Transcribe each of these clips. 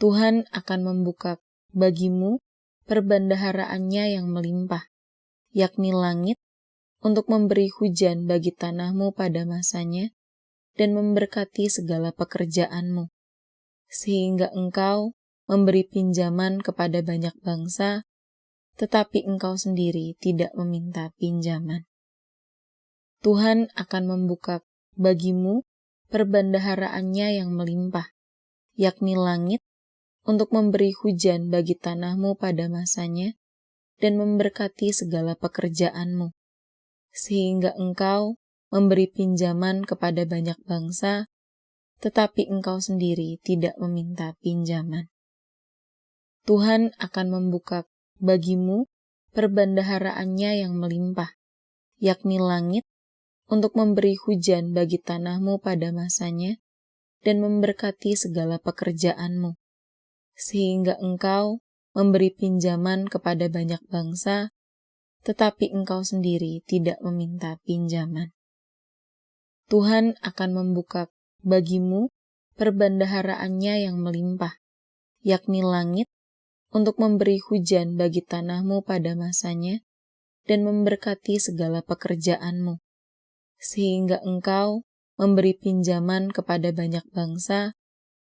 Tuhan akan membuka bagimu perbendaharaannya yang melimpah, yakni langit, untuk memberi hujan bagi tanahmu pada masanya, dan memberkati segala pekerjaanmu, sehingga engkau memberi pinjaman kepada banyak bangsa, tetapi engkau sendiri tidak meminta pinjaman. Tuhan akan membuka bagimu perbendaharaannya yang melimpah, yakni langit, untuk memberi hujan bagi tanahmu pada masanya, dan memberkati segala pekerjaanmu, sehingga engkau memberi pinjaman kepada banyak bangsa, tetapi engkau sendiri tidak meminta pinjaman. Tuhan akan membuka bagimu perbendaharaannya yang melimpah, yakni langit, untuk memberi hujan bagi tanahmu pada masanya, dan memberkati segala pekerjaanmu, sehingga engkau memberi pinjaman kepada banyak bangsa, tetapi engkau sendiri tidak meminta pinjaman. Tuhan akan membuka bagimu perbendaharaannya yang melimpah, yakni langit, untuk memberi hujan bagi tanahmu pada masanya, dan memberkati segala pekerjaanmu, sehingga engkau memberi pinjaman kepada banyak bangsa,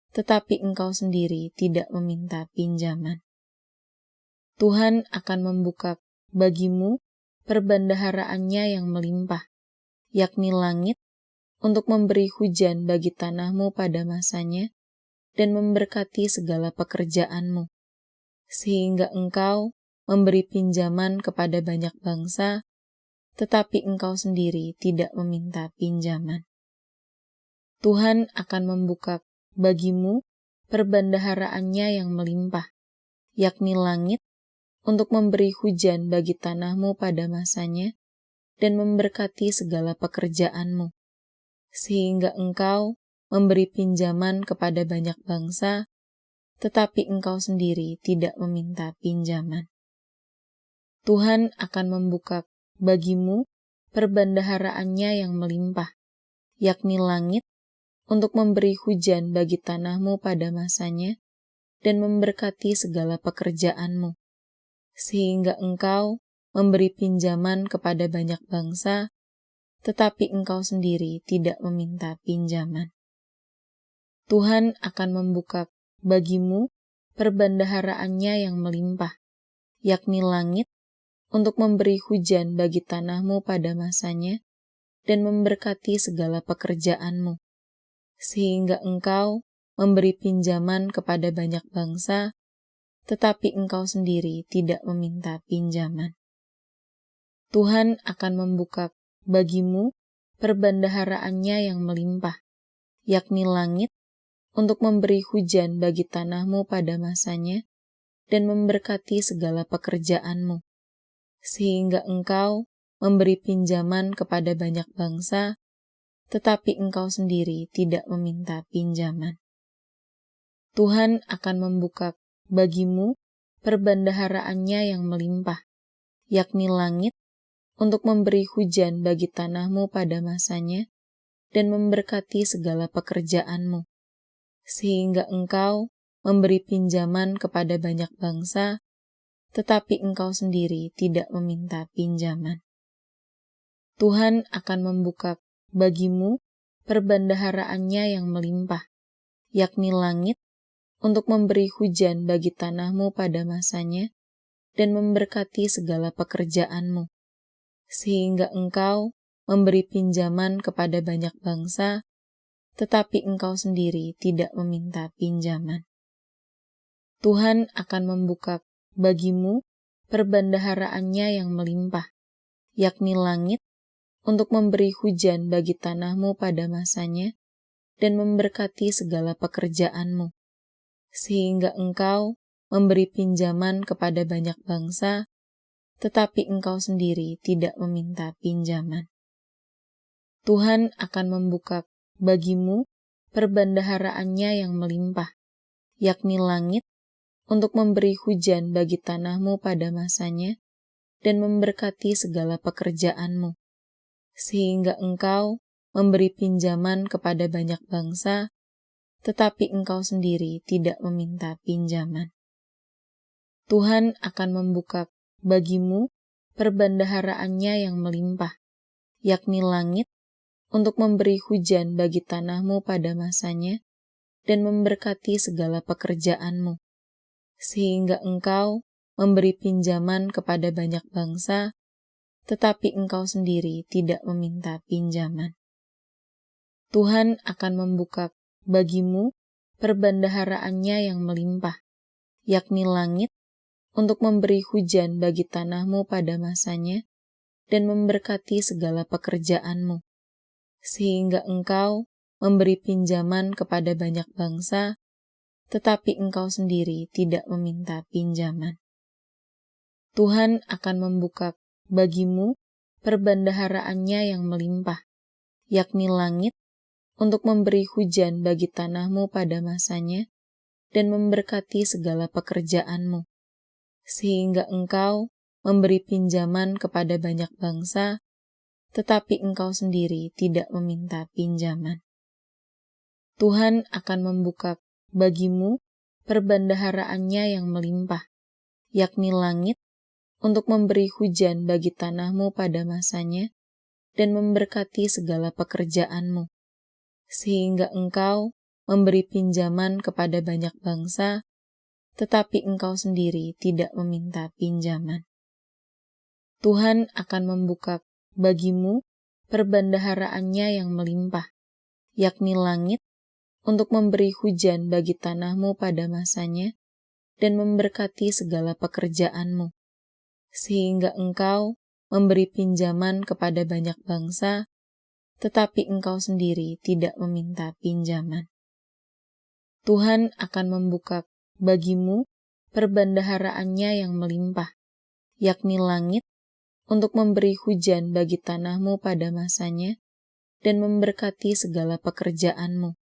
tetapi engkau sendiri tidak meminta pinjaman. Tuhan akan membuka bagimu perbendaharaannya yang melimpah, yakni langit, untuk memberi hujan bagi tanahmu pada masanya, dan memberkati segala pekerjaanmu, sehingga engkau memberi pinjaman kepada banyak bangsa, tetapi engkau sendiri tidak meminta pinjaman. Tuhan akan membuka bagimu perbendaharaannya yang melimpah, yakni langit, untuk memberi hujan bagi tanahmu pada masanya, dan memberkati segala pekerjaanmu, sehingga engkau memberi pinjaman kepada banyak bangsa, tetapi engkau sendiri tidak meminta pinjaman. Tuhan akan membuka bagimu perbendaharaannya yang melimpah, yakni langit, untuk memberi hujan bagi tanahmu pada masanya, dan memberkati segala pekerjaanmu, sehingga engkau memberi pinjaman kepada banyak bangsa, tetapi engkau sendiri tidak meminta pinjaman. Tuhan akan membuka bagimu perbendaharaannya yang melimpah, yakni langit, untuk memberi hujan bagi tanahmu pada masanya, dan memberkati segala pekerjaanmu, sehingga engkau memberi pinjaman kepada banyak bangsa, tetapi engkau sendiri tidak meminta pinjaman. Tuhan akan membuka bagimu perbendaharaannya yang melimpah, yakni langit, untuk memberi hujan bagi tanahmu pada masanya, dan memberkati segala pekerjaanmu, sehingga engkau memberi pinjaman kepada banyak bangsa, tetapi engkau sendiri tidak meminta pinjaman. Tuhan akan membuka bagimu perbendaharaannya yang melimpah, yakni langit, untuk memberi hujan bagi tanahmu pada masanya, dan memberkati segala pekerjaanmu, sehingga engkau memberi pinjaman kepada banyak bangsa, tetapi engkau sendiri tidak meminta pinjaman. Tuhan akan membuka bagimu perbendaharaannya yang melimpah, yakni langit, untuk memberi hujan bagi tanahmu pada masanya, dan memberkati segala pekerjaanmu, sehingga engkau memberi pinjaman kepada banyak bangsa, tetapi engkau sendiri tidak meminta pinjaman. Tuhan akan membuka bagimu perbendaharaannya yang melimpah, yakni langit, untuk memberi hujan bagi tanahmu pada masanya, dan memberkati segala pekerjaanmu, sehingga engkau memberi pinjaman kepada banyak bangsa, tetapi engkau sendiri tidak meminta pinjaman. Tuhan akan membuka bagimu perbendaharaannya yang melimpah, yakni langit, untuk memberi hujan bagi tanahmu pada masanya, dan memberkati segala pekerjaanmu, sehingga engkau memberi pinjaman kepada banyak bangsa, tetapi engkau sendiri tidak meminta pinjaman. Tuhan akan membuka bagimu perbendaharaannya yang melimpah, yakni langit, untuk memberi hujan bagi tanahmu pada masanya, dan memberkati segala pekerjaanmu, sehingga engkau memberi pinjaman kepada banyak bangsa, tetapi engkau sendiri tidak meminta pinjaman. Tuhan akan membuka bagimu perbendaharaannya yang melimpah, yakni langit, untuk memberi hujan bagi tanahmu pada masanya, dan memberkati segala pekerjaanmu, sehingga engkau memberi pinjaman kepada banyak bangsa, tetapi engkau sendiri tidak meminta pinjaman. Tuhan akan membuka bagimu perbendaharaannya yang melimpah, yakni langit, untuk memberi hujan bagi tanahmu pada masanya, dan memberkati segala pekerjaanmu, sehingga engkau memberi pinjaman kepada banyak bangsa, tetapi engkau sendiri tidak meminta pinjaman. Tuhan akan membuka bagimu perbendaharaannya yang melimpah, yakni langit, untuk memberi hujan bagi tanahmu pada masanya, dan memberkati segala pekerjaanmu, sehingga engkau memberi pinjaman kepada banyak bangsa, tetapi engkau sendiri tidak meminta pinjaman. Tuhan akan membuka bagimu perbendaharaannya yang melimpah, yakni langit, untuk memberi hujan bagi tanahmu pada masanya, dan memberkati segala pekerjaanmu, sehingga engkau memberi pinjaman kepada banyak bangsa, tetapi engkau sendiri tidak meminta pinjaman. Tuhan akan membuka bagimu perbendaharaannya yang melimpah, yakni langit, untuk memberi hujan bagi tanahmu pada masanya, dan memberkati segala pekerjaanmu,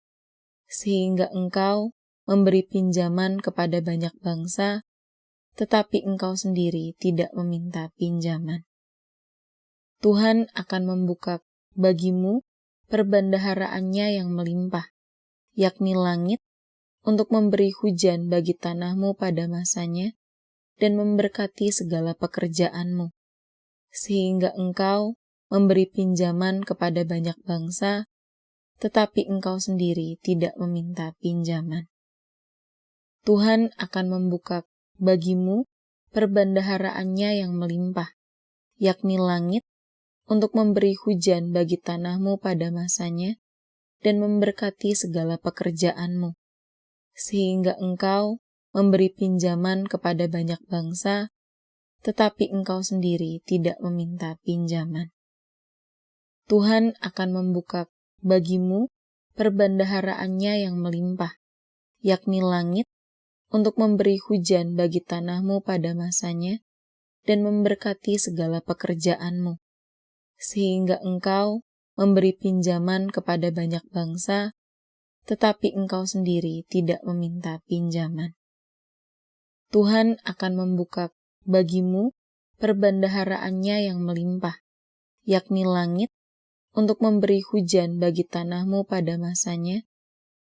sehingga engkau memberi pinjaman kepada banyak bangsa, tetapi engkau sendiri tidak meminta pinjaman. Tuhan akan membuka bagimu perbendaharaannya yang melimpah, yakni langit, untuk memberi hujan bagi tanahmu pada masanya, dan memberkati segala pekerjaanmu, sehingga engkau memberi pinjaman kepada banyak bangsa, tetapi engkau sendiri tidak meminta pinjaman. Tuhan akan membuka bagimu perbendaharaannya yang melimpah, yakni langit, untuk memberi hujan bagi tanahmu pada masanya, dan memberkati segala pekerjaanmu, sehingga engkau memberi pinjaman kepada banyak bangsa, tetapi engkau sendiri tidak meminta pinjaman. Tuhan akan membuka bagimu perbendaharaannya yang melimpah, yakni langit, untuk memberi hujan bagi tanahmu pada masanya, dan memberkati segala pekerjaanmu, sehingga engkau memberi pinjaman kepada banyak bangsa, tetapi engkau sendiri tidak meminta pinjaman. Tuhan akan membuka bagimu perbendaharaannya yang melimpah, yakni langit, untuk memberi hujan bagi tanahmu pada masanya,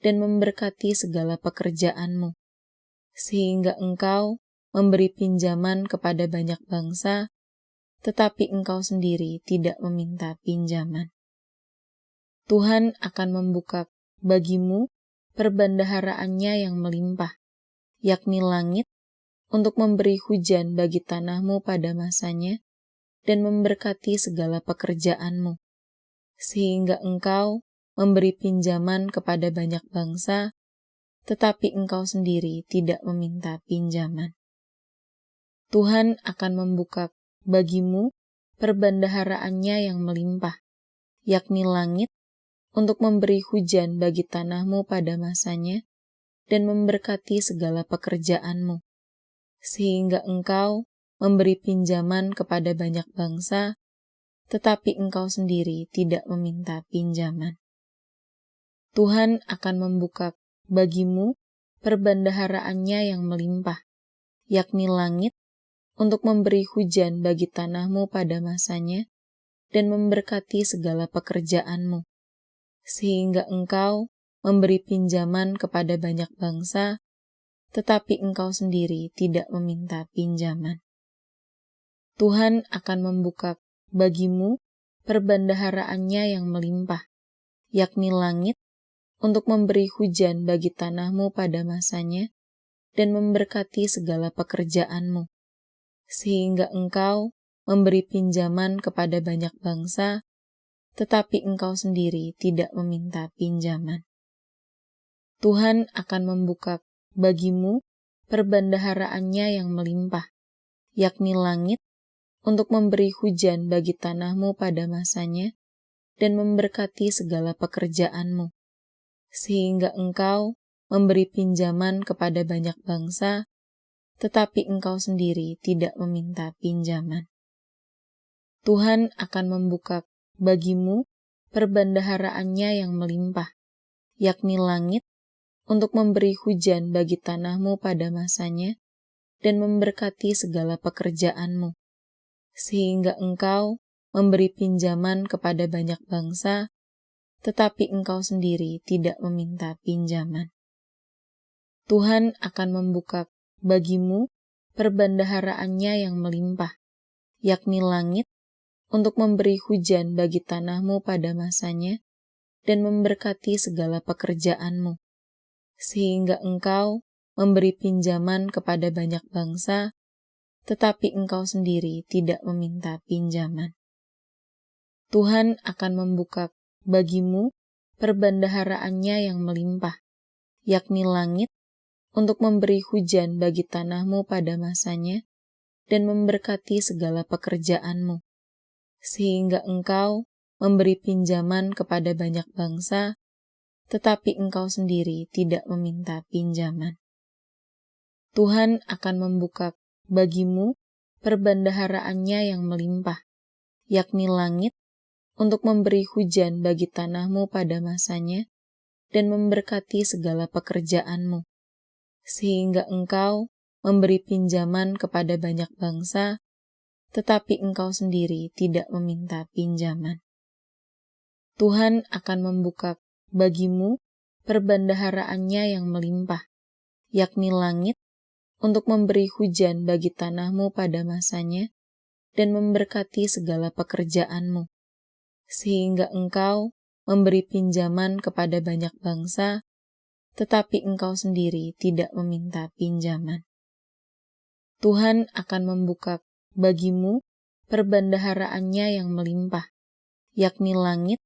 dan memberkati segala pekerjaanmu, sehingga engkau memberi pinjaman kepada banyak bangsa, tetapi engkau sendiri tidak meminta pinjaman. Tuhan akan membuka bagimu perbendaharaannya yang melimpah, yakni langit, untuk memberi hujan bagi tanahmu pada masanya, dan memberkati segala pekerjaanmu, sehingga engkau memberi pinjaman kepada banyak bangsa, tetapi engkau sendiri tidak meminta pinjaman. Tuhan akan membuka bagimu perbendaharaannya yang melimpah, yakni langit, untuk memberi hujan bagi tanahmu pada masanya, dan memberkati segala pekerjaanmu, sehingga engkau memberi pinjaman kepada banyak bangsa, tetapi engkau sendiri tidak meminta pinjaman. Tuhan akan membuka bagimu perbendaharaannya yang melimpah, yakni langit, untuk memberi hujan bagi tanahmu pada masanya, dan memberkati segala pekerjaanmu, sehingga engkau memberi pinjaman kepada banyak bangsa, tetapi engkau sendiri tidak meminta pinjaman. Tuhan akan membuka bagimu perbendaharaannya yang melimpah, yakni langit, untuk memberi hujan bagi tanahmu pada masanya, dan memberkati segala pekerjaanmu, sehingga engkau memberi pinjaman kepada banyak bangsa, tetapi engkau sendiri tidak meminta pinjaman. Tuhan akan membuka bagimu perbendaharaannya yang melimpah, yakni langit, untuk memberi hujan bagi tanahmu pada masanya, dan memberkati segala pekerjaanmu, sehingga engkau memberi pinjaman kepada banyak bangsa, tetapi engkau sendiri tidak meminta pinjaman. Tuhan akan membuka bagimu perbendaharaannya yang melimpah, yakni langit, untuk memberi hujan bagi tanahmu pada masanya, dan memberkati segala pekerjaanmu, sehingga engkau memberi pinjaman kepada banyak bangsa, tetapi engkau sendiri tidak meminta pinjaman. Tuhan akan membuka bagimu perbendaharaannya yang melimpah, yakni langit, untuk memberi hujan bagi tanahmu pada masanya, dan memberkati segala pekerjaanmu, sehingga engkau memberi pinjaman kepada banyak bangsa, tetapi engkau sendiri tidak meminta pinjaman. Tuhan akan membuka bagimu perbendaharaannya yang melimpah, yakni langit, untuk memberi hujan bagi tanahmu pada masanya, dan memberkati segala pekerjaanmu, sehingga engkau memberi pinjaman kepada banyak bangsa, tetapi engkau sendiri tidak meminta pinjaman. Tuhan akan membuka bagimu perbendaharaannya yang melimpah, yakni langit, untuk memberi hujan bagi tanahmu pada masanya, dan memberkati segala pekerjaanmu, sehingga engkau memberi pinjaman kepada banyak bangsa, tetapi engkau sendiri tidak meminta pinjaman. Tuhan akan membuka bagimu perbendaharaannya yang melimpah, yakni langit, untuk memberi hujan bagi tanahmu pada masanya, dan memberkati segala pekerjaanmu, sehingga engkau memberi pinjaman kepada banyak bangsa, tetapi engkau sendiri tidak meminta pinjaman. Tuhan akan membuka bagimu perbendaharaannya yang melimpah, yakni langit,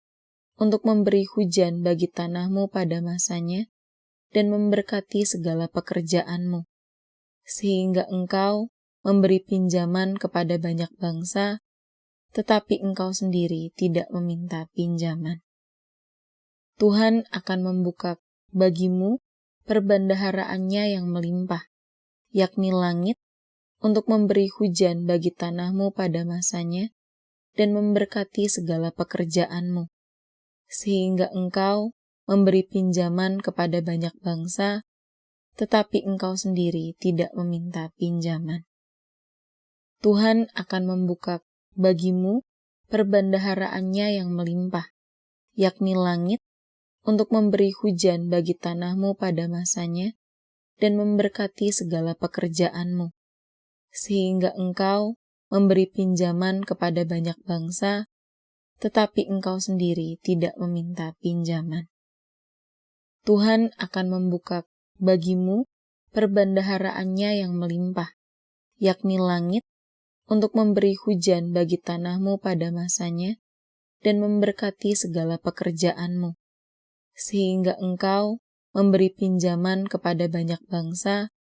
untuk memberi hujan bagi tanahmu pada masanya, dan memberkati segala pekerjaanmu, sehingga engkau memberi pinjaman kepada banyak bangsa, tetapi engkau sendiri tidak meminta pinjaman. Tuhan akan membuka bagimu perbendaharaannya yang melimpah, yakni langit, untuk memberi hujan bagi tanahmu pada masanya, dan memberkati segala pekerjaanmu, sehingga engkau memberi pinjaman kepada banyak bangsa, tetapi engkau sendiri tidak meminta pinjaman. Tuhan akan membuka bagimu perbendaharaannya yang melimpah, yakni langit, untuk memberi hujan bagi tanahmu pada masanya, dan memberkati segala pekerjaanmu, sehingga engkau memberi pinjaman kepada banyak bangsa, tetapi engkau sendiri tidak meminta pinjaman. Tuhan akan membuka bagimu perbendaharaannya yang melimpah, yakni langit, untuk memberi hujan bagi tanahmu pada masanya, dan memberkati segala pekerjaanmu, sehingga engkau memberi pinjaman kepada banyak bangsa,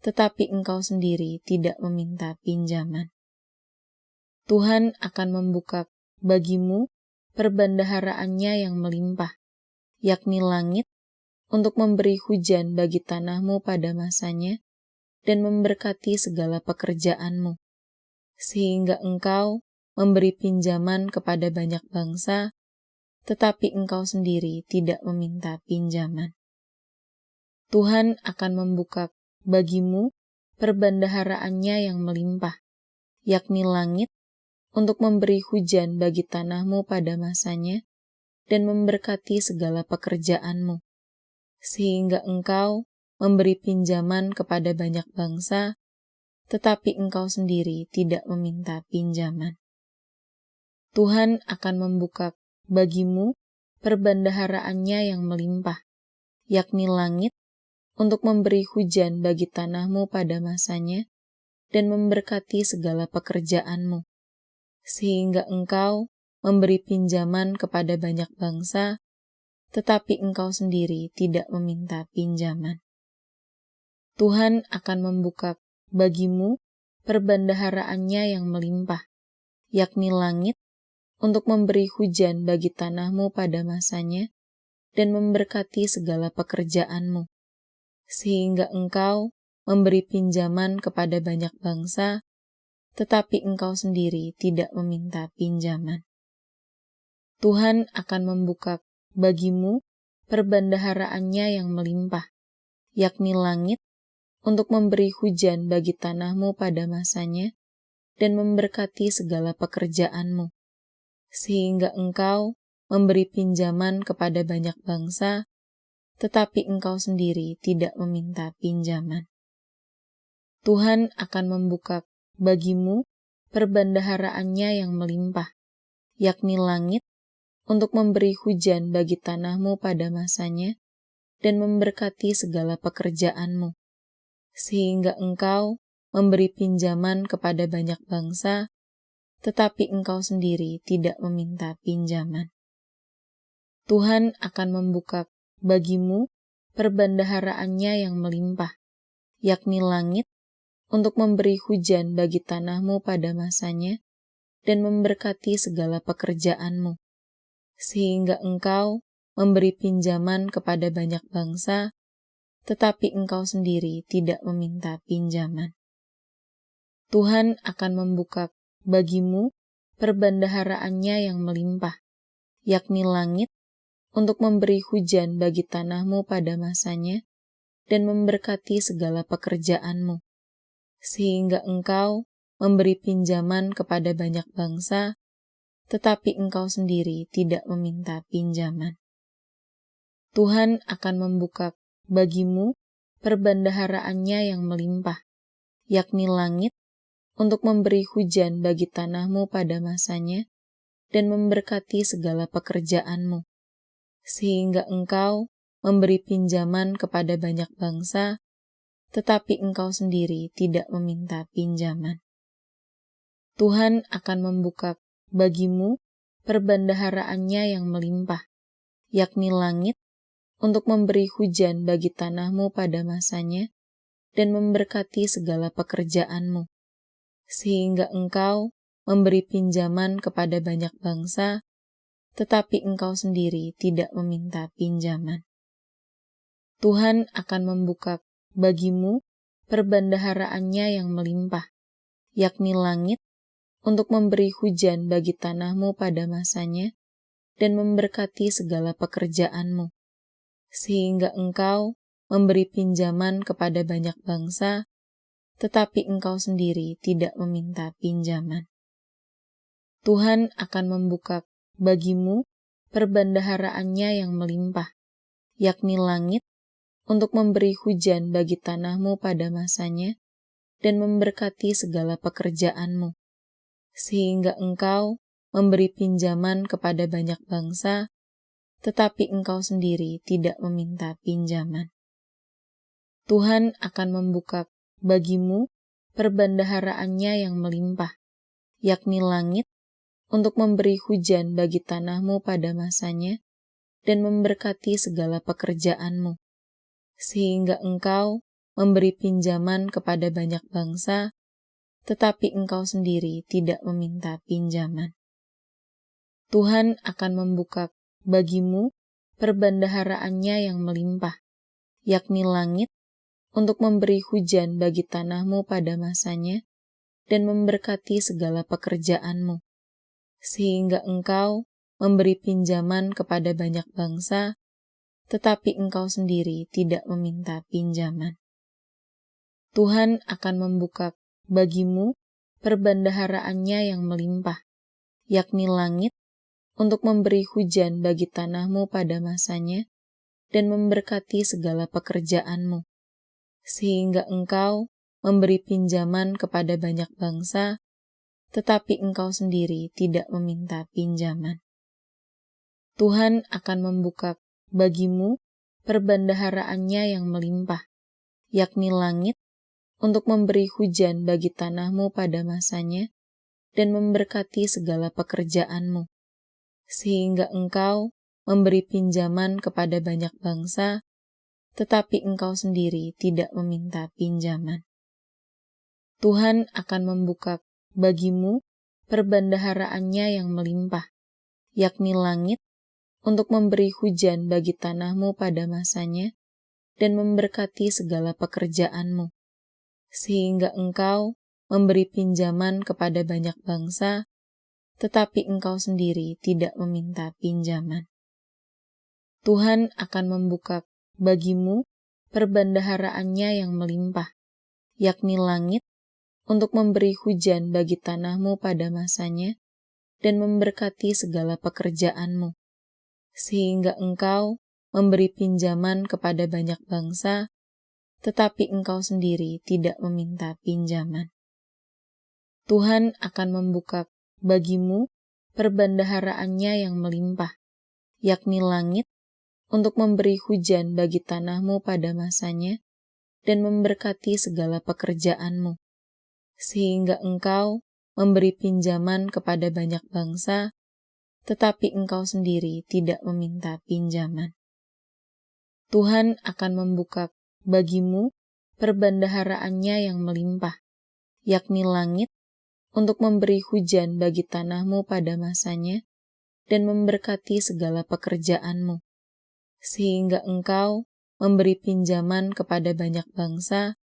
tetapi engkau sendiri tidak meminta pinjaman. Tuhan akan membuka bagimu perbendaharaannya yang melimpah, yakni langit, untuk memberi hujan bagi tanahmu pada masanya, dan memberkati segala pekerjaanmu, sehingga engkau memberi pinjaman kepada banyak bangsa, tetapi engkau sendiri tidak meminta pinjaman. Tuhan akan membuka bagimu perbendaharaannya yang melimpah, yakni langit, untuk memberi hujan bagi tanahmu pada masanya, dan memberkati segala pekerjaanmu, sehingga engkau memberi pinjaman kepada banyak bangsa, tetapi engkau sendiri tidak meminta pinjaman. Tuhan akan membuka bagimu perbendaharaannya yang melimpah, yakni langit, untuk memberi hujan bagi tanahmu pada masanya, dan memberkati segala pekerjaanmu, sehingga engkau memberi pinjaman kepada banyak bangsa, tetapi engkau sendiri tidak meminta pinjaman. Tuhan akan membuka bagimu perbendaharaannya yang melimpah, yakni langit, untuk memberi hujan bagi tanahmu pada masanya, dan memberkati segala pekerjaanmu, sehingga engkau memberi pinjaman kepada banyak bangsa, tetapi engkau sendiri tidak meminta pinjaman. Tuhan akan membuka bagimu perbendaharaannya yang melimpah, yakni langit, untuk memberi hujan bagi tanahmu pada masanya, dan memberkati segala pekerjaanmu, sehingga engkau memberi pinjaman kepada banyak bangsa, tetapi engkau sendiri tidak meminta pinjaman. Tuhan akan membuka bagimu perbendaharaannya yang melimpah, yakni langit, untuk memberi hujan bagi tanahmu pada masanya, dan memberkati segala pekerjaanmu, sehingga engkau memberi pinjaman kepada banyak bangsa, tetapi engkau sendiri tidak meminta pinjaman. Tuhan akan membuka bagimu perbendaharaannya yang melimpah, yakni langit, untuk memberi hujan bagi tanahmu pada masanya, dan memberkati segala pekerjaanmu, sehingga engkau memberi pinjaman kepada banyak bangsa, tetapi engkau sendiri tidak meminta pinjaman. Tuhan akan membuka bagimu perbendaharaannya yang melimpah, yakni langit, untuk memberi hujan bagi tanahmu pada masanya, dan memberkati segala pekerjaanmu, sehingga engkau memberi pinjaman kepada banyak bangsa, tetapi engkau sendiri tidak meminta pinjaman. Tuhan akan membuka bagimu perbendaharaannya yang melimpah, yakni langit, untuk memberi hujan bagi tanahmu pada masanya, dan memberkati segala pekerjaanmu, sehingga engkau memberi pinjaman kepada banyak bangsa, tetapi engkau sendiri tidak meminta pinjaman. Tuhan akan membuka bagimu perbendaharaannya yang melimpah, yakni langit, untuk memberi hujan bagi tanahmu pada masanya, dan memberkati segala pekerjaanmu, sehingga engkau memberi pinjaman kepada banyak bangsa, tetapi engkau sendiri tidak meminta pinjaman. Tuhan akan membuka bagimu perbendaharaannya yang melimpah, yakni langit, untuk memberi hujan bagi tanahmu pada masanya, dan memberkati segala pekerjaanmu, sehingga engkau memberi pinjaman kepada banyak bangsa, tetapi engkau sendiri tidak meminta pinjaman. Tuhan akan membuka bagimu perbendaharaannya yang melimpah, yakni langit, untuk memberi hujan bagi tanahmu pada masanya, dan memberkati segala pekerjaanmu, sehingga engkau memberi pinjaman kepada banyak bangsa, tetapi engkau sendiri tidak meminta pinjaman. Tuhan akan membuka bagimu perbendaharaannya yang melimpah, yakni langit, untuk memberi hujan bagi tanahmu pada masanya, dan memberkati segala pekerjaanmu, sehingga engkau memberi pinjaman kepada banyak bangsa, tetapi engkau sendiri tidak meminta pinjaman. Tuhan akan membuka bagimu perbendaharaannya yang melimpah, yakni langit, untuk memberi hujan bagi tanahmu pada masanya, dan memberkati segala pekerjaanmu, sehingga engkau memberi pinjaman kepada banyak bangsa, tetapi engkau sendiri tidak meminta pinjaman. Tuhan akan membuka bagimu perbendaharaannya yang melimpah, yakni langit, untuk memberi hujan bagi tanahmu pada masanya, dan memberkati segala pekerjaanmu, sehingga engkau memberi pinjaman kepada banyak bangsa, tetapi engkau sendiri tidak meminta pinjaman. Tuhan akan membuka bagimu perbendaharaannya yang melimpah, yakni langit, untuk memberi hujan bagi tanahmu pada masanya, dan memberkati segala pekerjaanmu, sehingga engkau memberi pinjaman kepada banyak bangsa, tetapi engkau sendiri tidak meminta pinjaman. Tuhan akan membuka bagimu perbendaharaannya yang melimpah, yakni langit, untuk memberi hujan bagi tanahmu pada masanya, dan memberkati segala pekerjaanmu, sehingga engkau memberi pinjaman kepada banyak bangsa, tetapi engkau sendiri tidak meminta pinjaman. Tuhan akan membuka bagimu perbendaharaannya yang melimpah, yakni langit, untuk memberi hujan bagi tanahmu pada masanya, dan memberkati segala pekerjaanmu, sehingga engkau memberi pinjaman kepada banyak bangsa, tetapi engkau sendiri tidak meminta pinjaman. Tuhan akan membuka bagimu perbendaharaannya yang melimpah, yakni langit, untuk memberi hujan bagi tanahmu pada masanya, dan memberkati segala pekerjaanmu, sehingga engkau memberi pinjaman kepada banyak bangsa, tetapi engkau sendiri tidak meminta pinjaman. Tuhan akan membuka bagimu perbendaharaannya yang melimpah, yakni langit, untuk memberi hujan bagi tanahmu pada masanya, dan memberkati segala pekerjaanmu, sehingga engkau memberi pinjaman kepada banyak bangsa,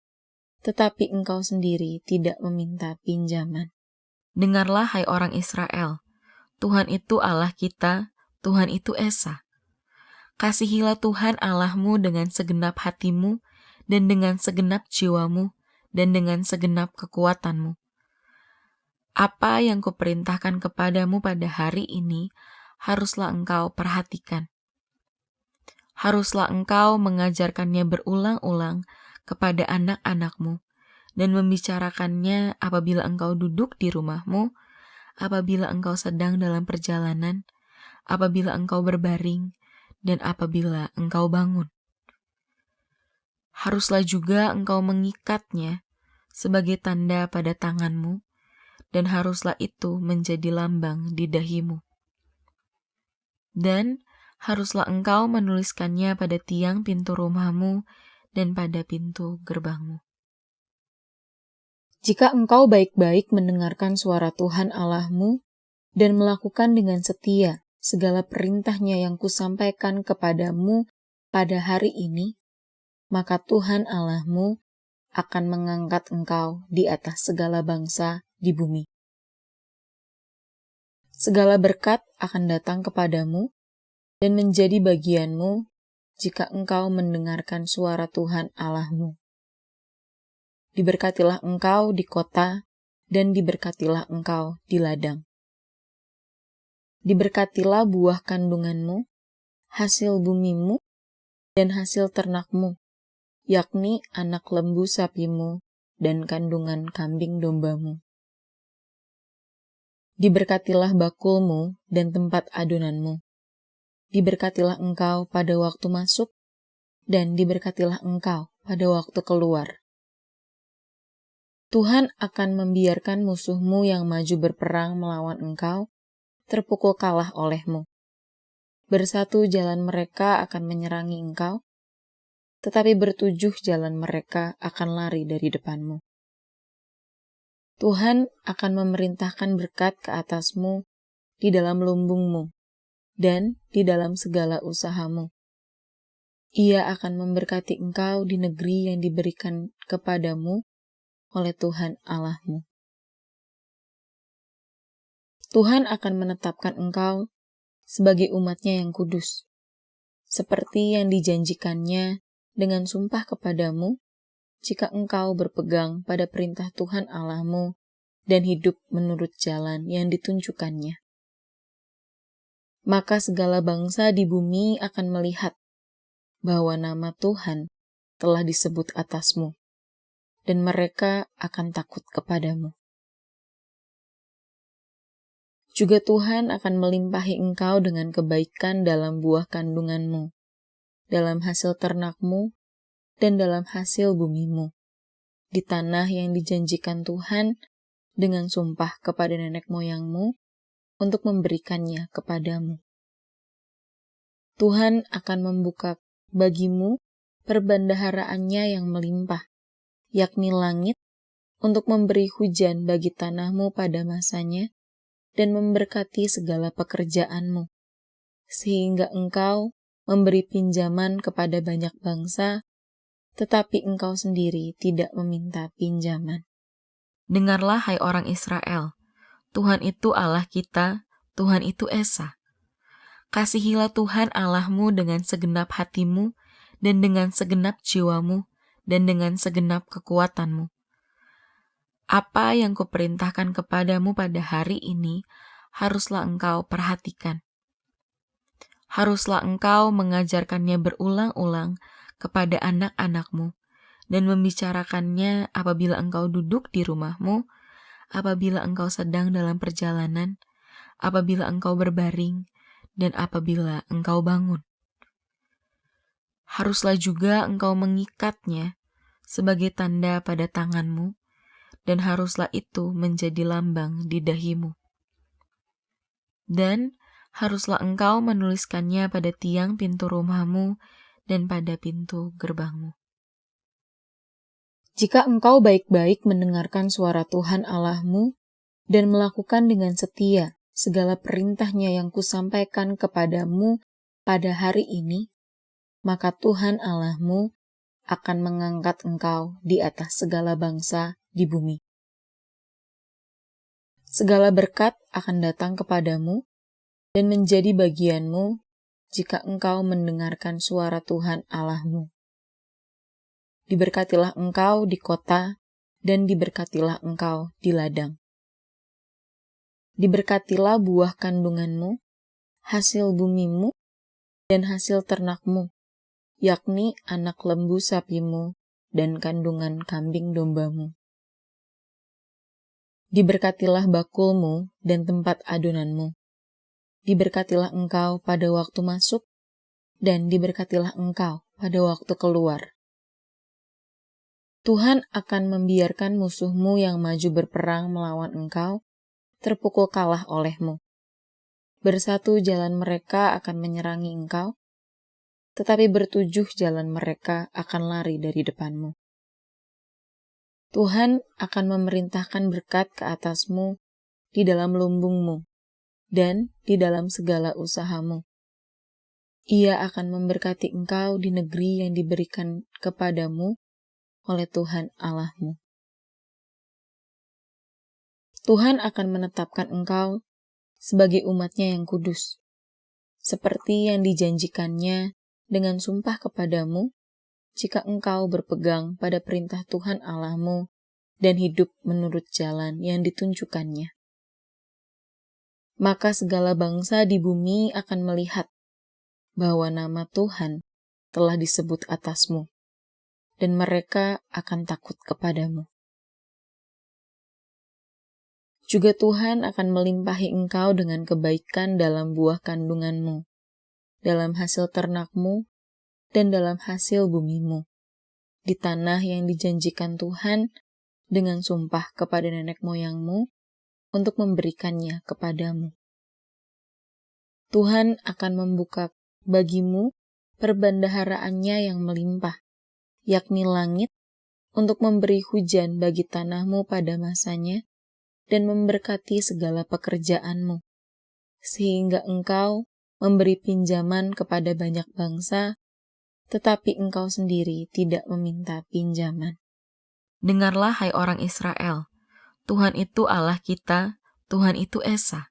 tetapi engkau sendiri tidak meminta pinjaman. Dengarlah hai orang Israel, Tuhan itu Allah kita, Tuhan itu Esa. Kasihilah Tuhan Allahmu dengan segenap hatimu, dan dengan segenap jiwamu, dan dengan segenap kekuatanmu. Apa yang kuperintahkan kepadamu pada hari ini, haruslah engkau perhatikan. Haruslah engkau mengajarkannya berulang-ulang kepada anak-anakmu, dan membicarakannya apabila engkau duduk di rumahmu, apabila engkau sedang dalam perjalanan, apabila engkau berbaring, dan apabila engkau bangun. Haruslah juga engkau mengikatnya sebagai tanda pada tanganmu, dan haruslah itu menjadi lambang di dahimu. Dan haruslah engkau menuliskannya pada tiang pintu rumahmu dan pada pintu gerbangmu. Jika engkau baik-baik mendengarkan suara Tuhan Allahmu dan melakukan dengan setia segala perintahnya yang kusampaikan kepadamu pada hari ini, maka Tuhan Allahmu akan mengangkat engkau di atas segala bangsa di bumi. Segala berkat akan datang kepadamu dan menjadi bagianmu jika engkau mendengarkan suara Tuhan Allahmu. Diberkatilah engkau di kota, dan diberkatilah engkau di ladang. Diberkatilah buah kandunganmu, hasil bumimu, dan hasil ternakmu, yakni anak lembu sapimu dan kandungan kambing dombamu. Diberkatilah bakulmu dan tempat adonanmu. Diberkatilah engkau pada waktu masuk, dan diberkatilah engkau pada waktu keluar. Tuhan akan membiarkan musuhmu yang maju berperang melawan engkau terpukul kalah olehmu. Bersatu jalan mereka akan menyerangi engkau, tetapi bertujuh jalan mereka akan lari dari depanmu. Tuhan akan memerintahkan berkat ke atasmu di dalam lumbungmu dan di dalam segala usahamu. Ia akan memberkati engkau di negeri yang diberikan kepadamu oleh Tuhan Allahmu. Tuhan akan menetapkan engkau sebagai umat-Nya yang kudus, seperti yang dijanjikannya dengan sumpah kepadamu, jika engkau berpegang pada perintah Tuhan Allahmu dan hidup menurut jalan yang ditunjukkannya. Maka segala bangsa di bumi akan melihat bahwa nama Tuhan telah disebut atasmu, dan mereka akan takut kepadamu. Juga Tuhan akan melimpahi engkau dengan kebaikan dalam buah kandunganmu, dalam hasil ternakmu, dan dalam hasil bumimu, di tanah yang dijanjikan Tuhan dengan sumpah kepada nenek moyangmu untuk memberikannya kepadamu. Tuhan akan membuka bagimu perbendaharaannya yang melimpah, yakni langit, untuk memberi hujan bagi tanahmu pada masanya, dan memberkati segala pekerjaanmu, sehingga engkau memberi pinjaman kepada banyak bangsa, tetapi engkau sendiri tidak meminta pinjaman. Dengarlah, hai orang Israel, Tuhan itu Allah kita, Tuhan itu Esa. Kasihilah Tuhan Allahmu dengan segenap hatimu, dan dengan segenap jiwamu, dan dengan segenap kekuatanmu. Apa yang kuperintahkan kepadamu pada hari ini, haruslah engkau perhatikan. Haruslah engkau mengajarkannya berulang-ulang kepada anak-anakmu, dan membicarakannya apabila engkau duduk di rumahmu, apabila engkau sedang dalam perjalanan, apabila engkau berbaring, dan apabila engkau bangun. Haruslah juga engkau mengikatnya sebagai tanda pada tanganmu, dan haruslah itu menjadi lambang di dahimu. Dan haruslah engkau menuliskannya pada tiang pintu rumahmu dan pada pintu gerbangmu. Jika engkau baik-baik mendengarkan suara Tuhan Allahmu dan melakukan dengan setia segala perintahnya yang kusampaikan kepadamu pada hari ini, maka Tuhan Allahmu akan mengangkat engkau di atas segala bangsa di bumi. Segala berkat akan datang kepadamu dan menjadi bagianmu jika engkau mendengarkan suara Tuhan Allahmu. Diberkatilah engkau di kota, dan diberkatilah engkau di ladang. Diberkatilah buah kandunganmu, hasil bumimu, dan hasil ternakmu, yakni anak lembu sapimu dan kandungan kambing dombamu. Diberkatilah bakulmu dan tempat adonanmu. Diberkatilah engkau pada waktu masuk, dan diberkatilah engkau pada waktu keluar. Tuhan akan membiarkan musuhmu yang maju berperang melawan engkau, terpukul kalah olehmu. Bersatu jalan mereka akan menyerangi engkau, tetapi bertujuh jalan mereka akan lari dari depanmu. Tuhan akan memerintahkan berkat ke atasmu di dalam lumbungmu dan di dalam segala usahamu. Ia akan memberkati engkau di negeri yang diberikan kepadamu oleh Tuhan Allahmu. Tuhan akan menetapkan engkau sebagai umat-Nya yang kudus, seperti yang dijanjikannya dengan sumpah kepadamu, jika engkau berpegang pada perintah Tuhan Allahmu dan hidup menurut jalan yang ditunjukkannya. Maka segala bangsa di bumi akan melihat bahwa nama Tuhan telah disebut atasmu, dan mereka akan takut kepadamu. Juga Tuhan akan melimpahi engkau dengan kebaikan dalam buah kandunganmu, dalam hasil ternakmu, dan dalam hasil bumimu, di tanah yang dijanjikan Tuhan dengan sumpah kepada nenek moyangmu untuk memberikannya kepadamu. Tuhan akan membuka bagimu perbendaharaannya yang melimpah, yakni langit, untuk memberi hujan bagi tanahmu pada masanya, dan memberkati segala pekerjaanmu, sehingga engkau memberi pinjaman kepada banyak bangsa, tetapi engkau sendiri tidak meminta pinjaman. Dengarlah, hai orang Israel, Tuhan itu Allah kita, Tuhan itu Esa.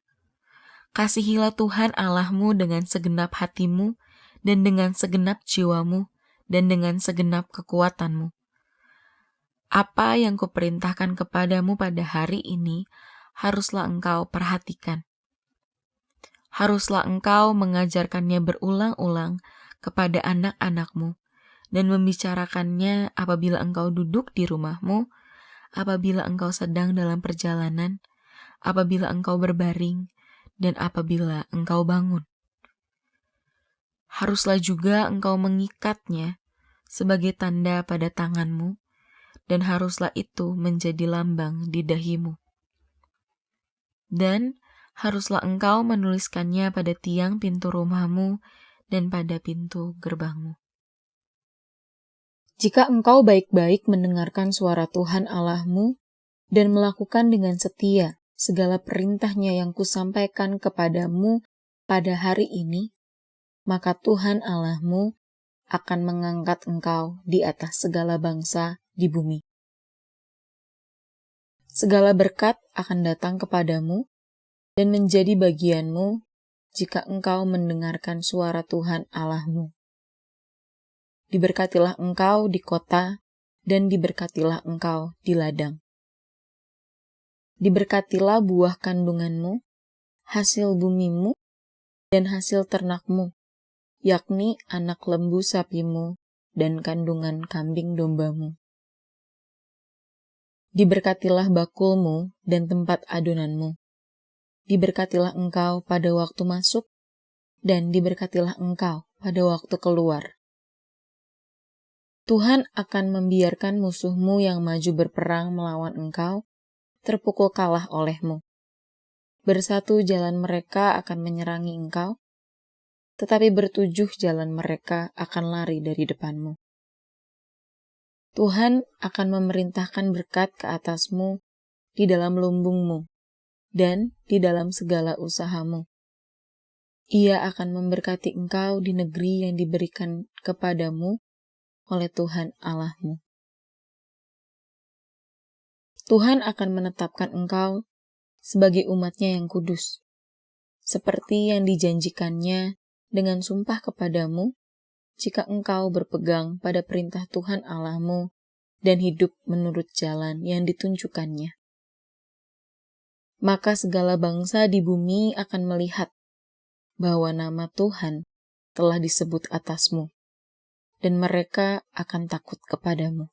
Kasihilah Tuhan Allahmu dengan segenap hatimu, dan dengan segenap jiwamu, dan dengan segenap kekuatanmu. Apa yang kuperintahkan kepadamu pada hari ini, haruslah engkau perhatikan. Haruslah engkau mengajarkannya berulang-ulang kepada anak-anakmu, dan membicarakannya apabila engkau duduk di rumahmu, apabila engkau sedang dalam perjalanan, apabila engkau berbaring, dan apabila engkau bangun. Haruslah juga engkau mengikatnya sebagai tanda pada tanganmu, dan haruslah itu menjadi lambang di dahimu. Dan haruslah engkau menuliskannya pada tiang pintu rumahmu dan pada pintu gerbangmu. Jika engkau baik-baik mendengarkan suara Tuhan Allahmu dan melakukan dengan setia segala perintahnya yang kusampaikan kepadamu pada hari ini, maka Tuhan Allahmu akan mengangkat engkau di atas segala bangsa di bumi. Segala berkat akan datang kepadamu dan menjadi bagianmu jika engkau mendengarkan suara Tuhan Allahmu. Diberkatilah engkau di kota dan diberkatilah engkau di ladang. Diberkatilah buah kandunganmu, hasil bumimu, dan hasil ternakmu, yakni anak lembu sapimu dan kandungan kambing dombamu. Diberkatilah bakulmu dan tempat adonanmu. Diberkatilah engkau pada waktu masuk, dan diberkatilah engkau pada waktu keluar. Tuhan akan membiarkan musuhmu yang maju berperang melawan engkau terpukul kalah olehmu. Bersatu jalan mereka akan menyerangi engkau, tetapi bertujuh jalan mereka akan lari dari depanmu. Tuhan akan memerintahkan berkat ke atasmu di dalam lumbungmu dan di dalam segala usahamu. Ia akan memberkati engkau di negeri yang diberikan kepadamu oleh Tuhan Allahmu. Tuhan akan menetapkan engkau sebagai umat-Nya yang kudus, seperti yang dijanjikannya dengan sumpah kepadamu, jika engkau berpegang pada perintah Tuhan Allahmu dan hidup menurut jalan yang ditunjukkannya. Maka segala bangsa di bumi akan melihat bahwa nama Tuhan telah disebut atasmu, dan mereka akan takut kepadamu.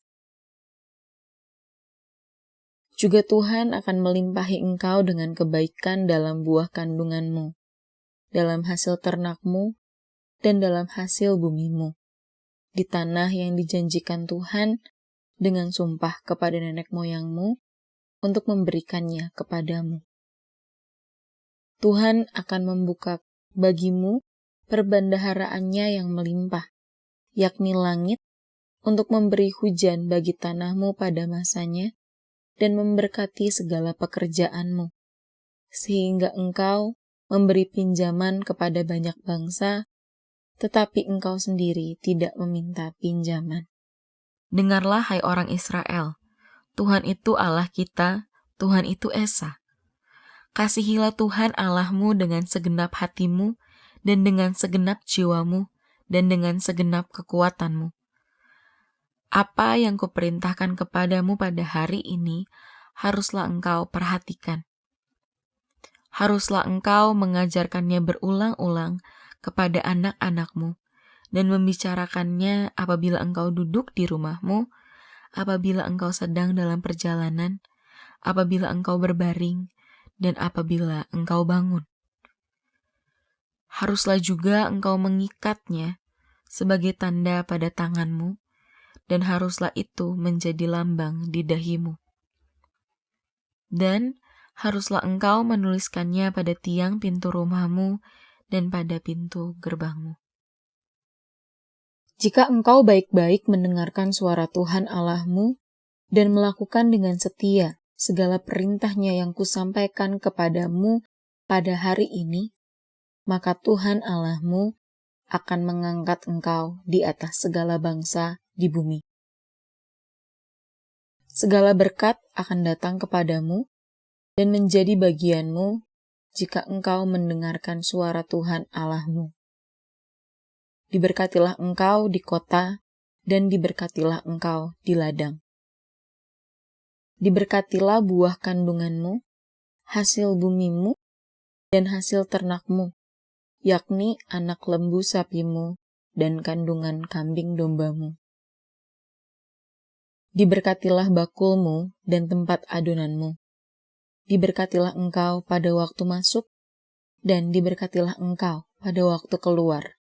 Juga Tuhan akan melimpahi engkau dengan kebaikan dalam buah kandunganmu, dalam hasil ternakmu, dan dalam hasil bumimu, di tanah yang dijanjikan Tuhan dengan sumpah kepada nenek moyangmu untuk memberikannya kepadamu. Tuhan akan membuka bagimu perbendaharaannya yang melimpah, yakni langit, untuk memberi hujan bagi tanahmu pada masanya, dan memberkati segala pekerjaanmu, sehingga engkau memberi pinjaman kepada banyak bangsa, tetapi engkau sendiri tidak meminta pinjaman. Dengarlah, hai orang Israel, Tuhan itu Allah kita, Tuhan itu Esa. Kasihilah Tuhan Allahmu dengan segenap hatimu, dan dengan segenap jiwamu, dan dengan segenap kekuatanmu. Apa yang kuperintahkan kepadamu pada hari ini, haruslah engkau perhatikan. Haruslah engkau mengajarkannya berulang-ulang kepada anak-anakmu, dan membicarakannya apabila engkau duduk di rumahmu, apabila engkau sedang dalam perjalanan, apabila engkau berbaring, dan apabila engkau bangun. Haruslah juga engkau mengikatnya sebagai tanda pada tanganmu, dan haruslah itu menjadi lambang di dahimu. Dan haruslah engkau menuliskannya pada tiang pintu rumahmu dan pada pintu gerbangmu. Jika engkau baik-baik mendengarkan suara Tuhan Allahmu dan melakukan dengan setia segala perintahnya yang kusampaikan kepadamu pada hari ini, maka Tuhan Allahmu akan mengangkat engkau di atas segala bangsa di bumi. Segala berkat akan datang kepadamu dan menjadi bagianmu jika engkau mendengarkan suara Tuhan Allahmu. Diberkatilah engkau di kota dan diberkatilah engkau di ladang. Diberkatilah buah kandunganmu, hasil bumimu, dan hasil ternakmu, yakni anak lembu sapimu dan kandungan kambing dombamu. Diberkatilah bakulmu dan tempat adonanmu. Diberkatilah engkau pada waktu masuk, dan diberkatilah engkau pada waktu keluar.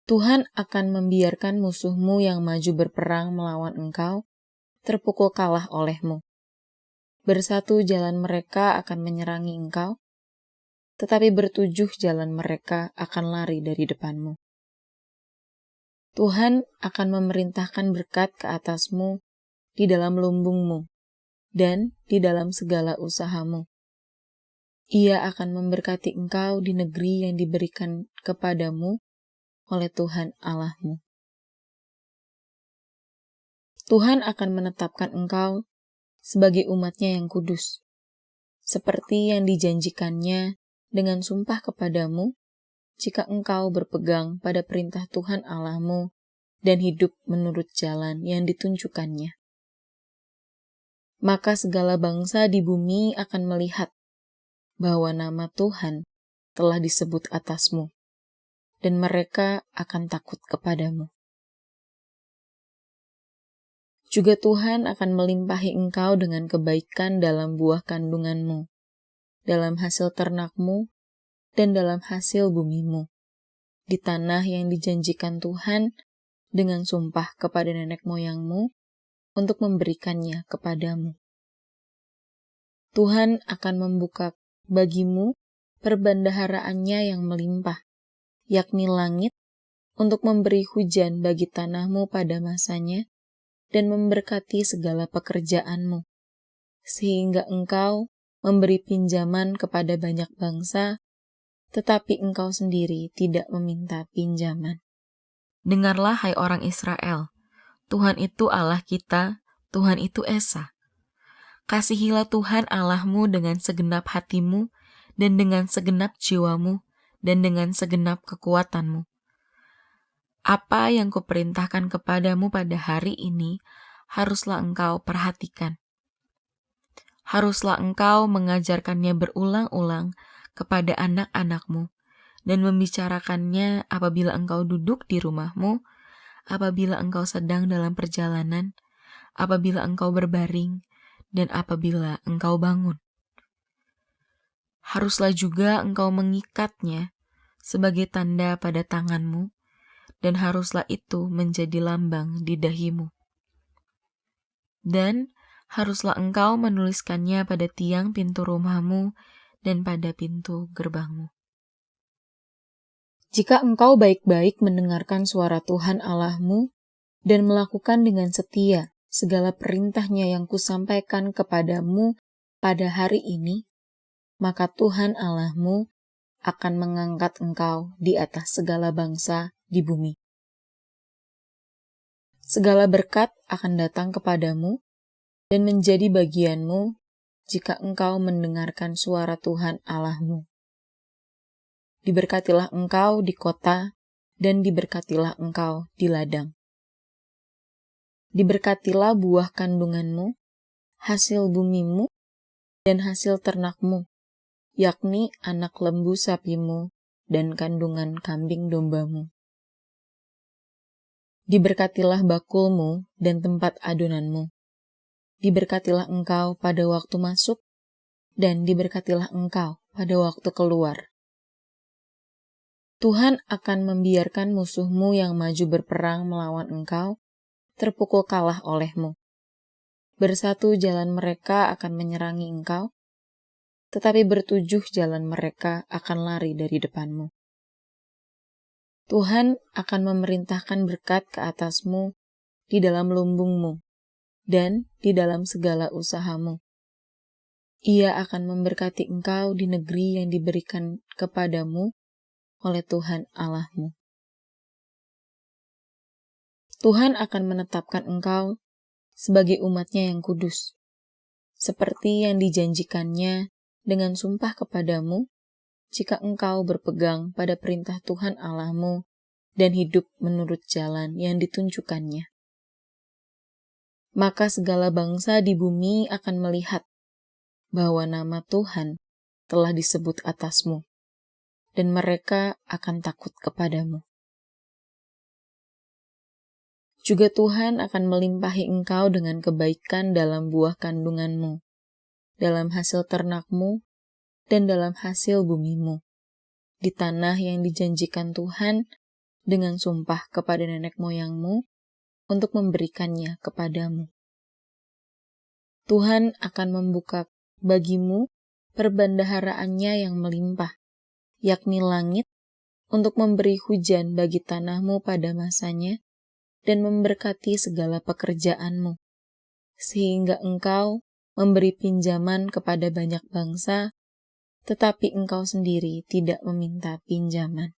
Tuhan akan membiarkan musuhmu yang maju berperang melawan engkau, terpukul kalah olehmu. Bersatu jalan mereka akan menyerangi engkau, tetapi bertujuh jalan mereka akan lari dari depanmu. Tuhan akan memerintahkan berkat ke atasmu di dalam lumbungmu dan di dalam segala usahamu. Ia akan memberkati engkau di negeri yang diberikan kepadamu oleh Tuhan Allahmu. Tuhan akan menetapkan engkau sebagai umat-Nya yang kudus, seperti yang dijanjikannya dengan sumpah kepadamu, jika engkau berpegang pada perintah Tuhan Allahmu dan hidup menurut jalan yang ditunjukkannya. Maka segala bangsa di bumi akan melihat bahwa nama Tuhan telah disebut atasmu, dan mereka akan takut kepadamu. Juga Tuhan akan melimpahi engkau dengan kebaikan dalam buah kandunganmu, dalam hasil ternakmu, dan dalam hasil bumimu, di tanah yang dijanjikan Tuhan dengan sumpah kepada nenek moyangmu untuk memberikannya kepadamu. Tuhan akan membuka bagimu perbendaharaannya yang melimpah, yakni langit, untuk memberi hujan bagi tanahmu pada masanya, dan memberkati segala pekerjaanmu, sehingga engkau memberi pinjaman kepada banyak bangsa, tetapi engkau sendiri tidak meminta pinjaman. Dengarlah, hai orang Israel, Tuhan itu Allah kita, Tuhan itu Esa. Kasihilah Tuhan Allahmu dengan segenap hatimu, dan dengan segenap jiwamu, dan dengan segenap kekuatanmu. Apa yang kuperintahkan kepadamu pada hari ini, haruslah engkau perhatikan. Haruslah engkau mengajarkannya berulang-ulang kepada anak-anakmu, dan membicarakannya apabila engkau duduk di rumahmu, apabila engkau sedang dalam perjalanan, apabila engkau berbaring, dan apabila engkau bangun. Haruslah juga engkau mengikatnya sebagai tanda pada tanganmu, dan haruslah itu menjadi lambang di dahimu. Dan haruslah engkau menuliskannya pada tiang pintu rumahmu dan pada pintu gerbangmu. Jika engkau baik-baik mendengarkan suara Tuhan Allahmu dan melakukan dengan setia segala perintah-Nya yang kusampaikan kepadamu pada hari ini, maka Tuhan Allahmu akan mengangkat engkau di atas segala bangsa di bumi. Segala berkat akan datang kepadamu dan menjadi bagianmu jika engkau mendengarkan suara Tuhan Allahmu. Diberkatilah engkau di kota, dan diberkatilah engkau di ladang. Diberkatilah buah kandunganmu, hasil bumimu, dan hasil ternakmu, yakni anak lembu sapimu dan kandungan kambing dombamu. Diberkatilah bakulmu dan tempat adonanmu. Diberkatilah engkau pada waktu masuk, dan diberkatilah engkau pada waktu keluar. Tuhan akan membiarkan musuhmu yang maju berperang melawan engkau, terpukul kalah olehmu. Bersatu jalan mereka akan menyerangi engkau, tetapi bertujuh jalan mereka akan lari dari depanmu. Tuhan akan memerintahkan berkat ke atasmu di dalam lumbungmu dan di dalam segala usahamu. Ia akan memberkati engkau di negeri yang diberikan kepadamu oleh Tuhan Allahmu. Tuhan akan menetapkan engkau sebagai umat-Nya yang kudus, seperti yang dijanjikannya dengan sumpah kepadamu, jika engkau berpegang pada perintah Tuhan Allahmu dan hidup menurut jalan yang ditunjukkannya. Maka segala bangsa di bumi akan melihat bahwa nama Tuhan telah disebut atasmu, dan mereka akan takut kepadamu. Juga Tuhan akan melimpahi engkau dengan kebaikan dalam buah kandunganmu, dalam hasil ternakmu, dan dalam hasil bumimu, di tanah yang dijanjikan Tuhan dengan sumpah kepada nenek moyangmu untuk memberikannya kepadamu. Tuhan akan membuka bagimu perbendaharaannya yang melimpah, yakni langit, untuk memberi hujan bagi tanahmu pada masanya, dan memberkati segala pekerjaanmu, sehingga engkau memberi pinjaman kepada banyak bangsa, tetapi engkau sendiri tidak meminta pinjaman.